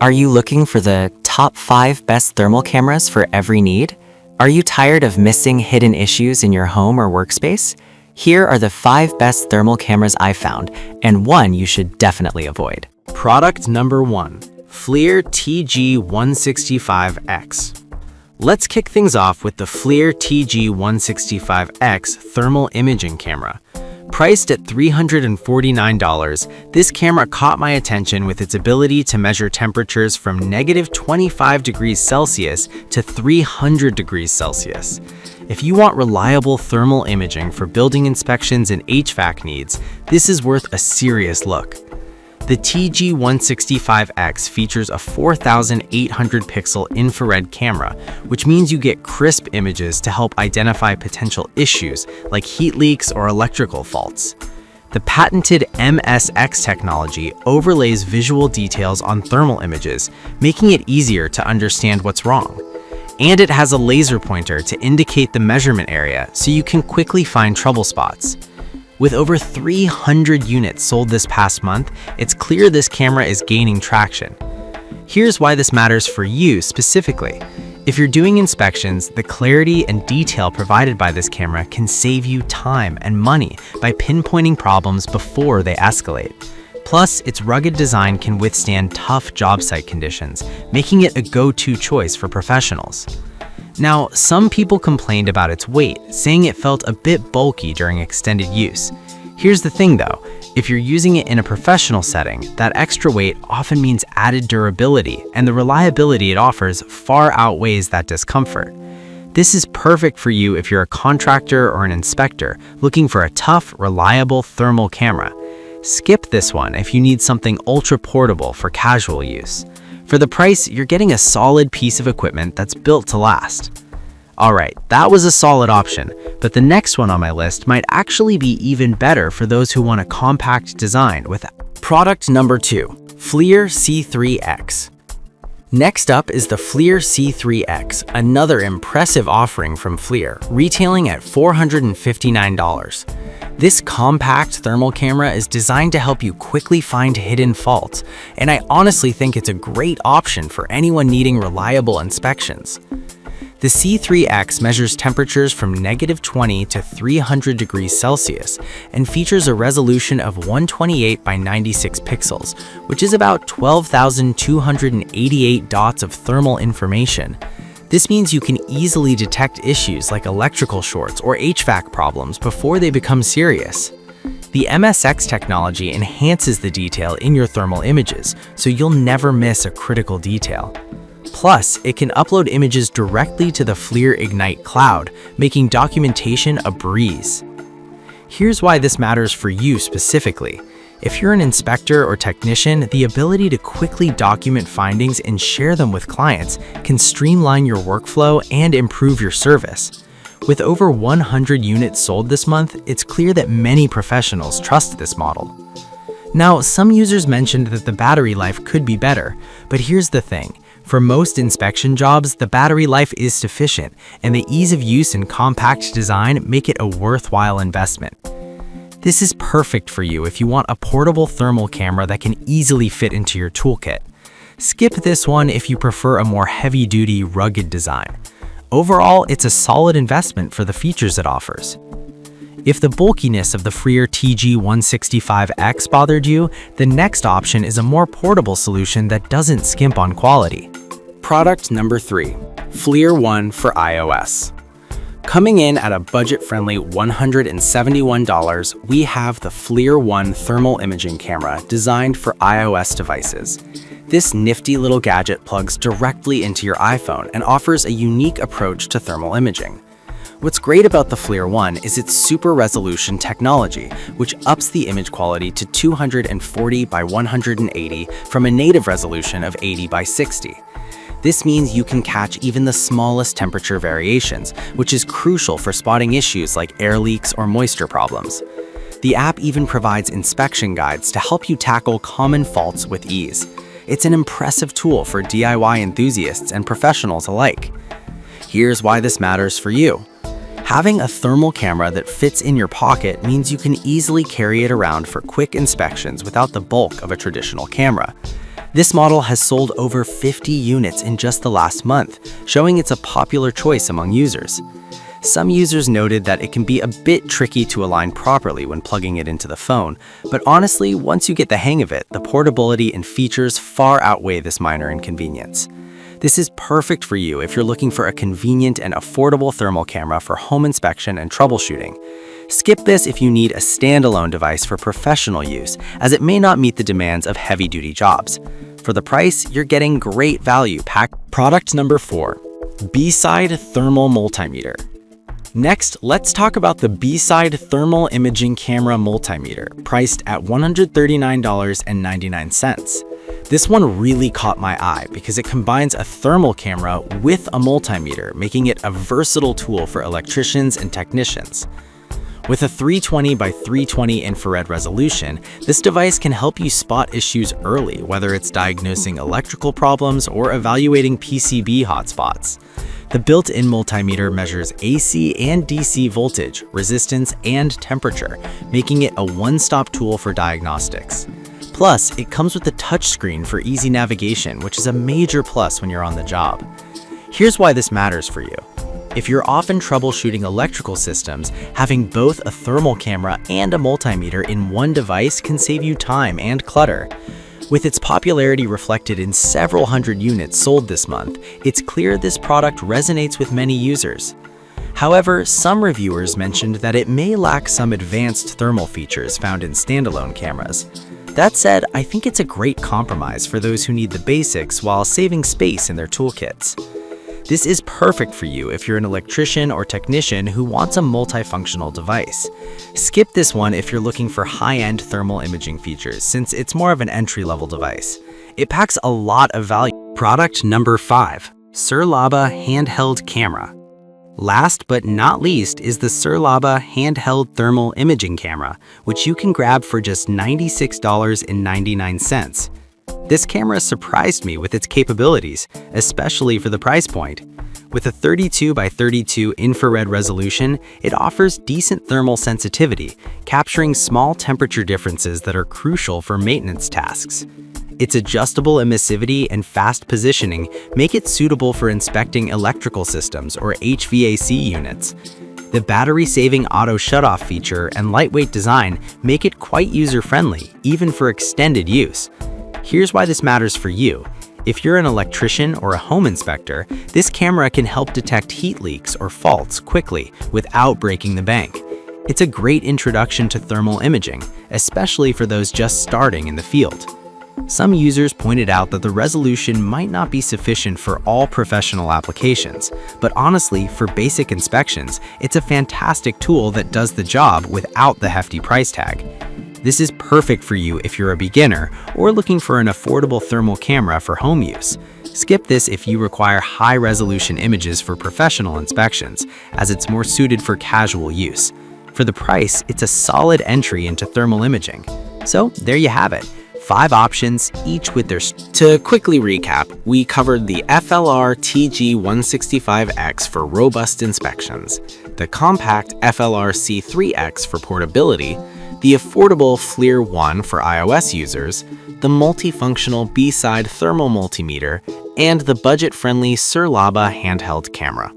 Are you looking for the top 5 best thermal cameras for every need? Are you tired of missing hidden issues in your home or workspace? Here are the 5 best thermal cameras I found, and one you should definitely avoid. Product number 1, FLIR TG165X. Let's kick things off with the FLIR TG165X thermal imaging camera. Priced at $349, this camera caught my attention with its ability to measure temperatures from -25 degrees Celsius to 300 degrees Celsius. If you want reliable thermal imaging for building inspections and HVAC needs, this is worth a serious look. The TG165X features a 4,800 pixel infrared camera, which means you get crisp images to help identify potential issues like heat leaks or electrical faults. The patented MSX technology overlays visual details on thermal images, making it easier to understand what's wrong. And it has a laser pointer to indicate the measurement area so you can quickly find trouble spots. With over 300 units sold this past month, it's clear this camera is gaining traction. Here's why this matters for you specifically. If you're doing inspections, the clarity and detail provided by this camera can save you time and money by pinpointing problems before they escalate. Plus, its rugged design can withstand tough job site conditions, making it a go-to choice for professionals. Now, some people complained about its weight, saying it felt a bit bulky during extended use. Here's the thing though, if you're using it in a professional setting, that extra weight often means added durability, and the reliability it offers far outweighs that discomfort. This is perfect for you if you're a contractor or an inspector looking for a tough, reliable thermal camera. Skip this one if you need something ultra-portable for casual use. For the price, you're getting a solid piece of equipment that's built to last. Alright, that was a solid option, but the next one on my list might actually be even better for those who want a compact design with product number 2, FLIR C3X. Next up is the FLIR C3X, another impressive offering from FLIR, retailing at $459. This compact thermal camera is designed to help you quickly find hidden faults, and I honestly think it's a great option for anyone needing reliable inspections. The C3X measures temperatures from -20 to 300 degrees Celsius and features a resolution of 128 by 96 pixels, which is about 12,288 dots of thermal information. This means you can easily detect issues like electrical shorts or HVAC problems before they become serious. The MSX technology enhances the detail in your thermal images, so you'll never miss a critical detail. Plus, it can upload images directly to the FLIR Ignite cloud, making documentation a breeze. Here's why this matters for you specifically. If you're an inspector or technician, the ability to quickly document findings and share them with clients can streamline your workflow and improve your service. With over 100 units sold this month, it's clear that many professionals trust this model. Now, some users mentioned that the battery life could be better, but here's the thing. For most inspection jobs, the battery life is sufficient, and the ease of use and compact design make it a worthwhile investment. This is perfect for you if you want a portable thermal camera that can easily fit into your toolkit. Skip this one if you prefer a more heavy-duty, rugged design. Overall, it's a solid investment for the features it offers. If the bulkiness of the FLIR TG165X bothered you, the next option is a more portable solution that doesn't skimp on quality. Product number 3, FLIR One for iOS. Coming in at a budget-friendly $171, we have the FLIR One thermal imaging camera designed for iOS devices. This nifty little gadget plugs directly into your iPhone and offers a unique approach to thermal imaging. What's great about the FLIR One is its super resolution technology, which ups the image quality to 240 by 180 from a native resolution of 80 by 60. This means you can catch even the smallest temperature variations, which is crucial for spotting issues like air leaks or moisture problems. The app even provides inspection guides to help you tackle common faults with ease. It's an impressive tool for DIY enthusiasts and professionals alike. Here's why this matters for you. Having a thermal camera that fits in your pocket means you can easily carry it around for quick inspections without the bulk of a traditional camera. This model has sold over 50 units in just the last month, showing it's a popular choice among users. Some users noted that it can be a bit tricky to align properly when plugging it into the phone, but honestly, once you get the hang of it, the portability and features far outweigh this minor inconvenience. This is perfect for you if you're looking for a convenient and affordable thermal camera for home inspection and troubleshooting. Skip this if you need a standalone device for professional use, as it may not meet the demands of heavy-duty jobs. For the price, you're getting great value packed. Product number 4, B-Side Thermal Multimeter. Next, let's talk about the B-Side Thermal Imaging Camera Multimeter, priced at $139.99. This one really caught my eye because it combines a thermal camera with a multimeter, making it a versatile tool for electricians and technicians. With a 320 by 320 infrared resolution, this device can help you spot issues early, whether it's diagnosing electrical problems or evaluating PCB hotspots. The built-in multimeter measures AC and DC voltage, resistance, and temperature, making it a one-stop tool for diagnostics. Plus, it comes with a touchscreen for easy navigation, which is a major plus when you're on the job. Here's why this matters for you. If you're often troubleshooting electrical systems, having both a thermal camera and a multimeter in one device can save you time and clutter. With its popularity reflected in several hundred units sold this month, it's clear this product resonates with many users. However, some reviewers mentioned that it may lack some advanced thermal features found in standalone cameras. That said, I think it's a great compromise for those who need the basics while saving space in their toolkits. This is perfect for you if you're an electrician or technician who wants a multifunctional device. Skip this one if you're looking for high-end thermal imaging features, since it's more of an entry-level device. It packs a lot of value. Product number 5, Surlaba Handheld Camera. Last but not least is the Surlaba Handheld Thermal Imaging Camera, which you can grab for just $96.99. This camera surprised me with its capabilities, especially for the price point. With a 32 by 32 infrared resolution, it offers decent thermal sensitivity, capturing small temperature differences that are crucial for maintenance tasks. Its adjustable emissivity and fast positioning make it suitable for inspecting electrical systems or HVAC units. The battery-saving auto shutoff feature and lightweight design make it quite user-friendly, even for extended use. Here's why this matters for you. If you're an electrician or a home inspector, this camera can help detect heat leaks or faults quickly without breaking the bank. It's a great introduction to thermal imaging, especially for those just starting in the field. Some users pointed out that the resolution might not be sufficient for all professional applications, but honestly, for basic inspections, it's a fantastic tool that does the job without the hefty price tag. This is perfect for you if you're a beginner or looking for an affordable thermal camera for home use. Skip this if you require high-resolution images for professional inspections, as it's more suited for casual use. For the price, it's a solid entry into thermal imaging. So there you have it. 5 options, each with their... To quickly recap, we covered the FLR TG165X for robust inspections, the compact FLR C3X for portability, the affordable FLIR 1 for iOS users, the multifunctional B-Side Thermal Multimeter, and the budget-friendly Surlaba handheld camera.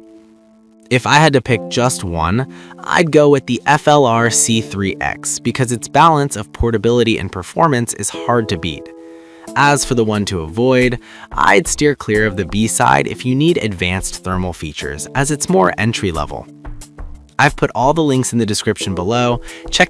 If I had to pick just one, I'd go with the FLR C3X because its balance of portability and performance is hard to beat. As for the one to avoid, I'd steer clear of the B-Side if you need advanced thermal features, as it's more entry-level. I've put all the links in the description below. Check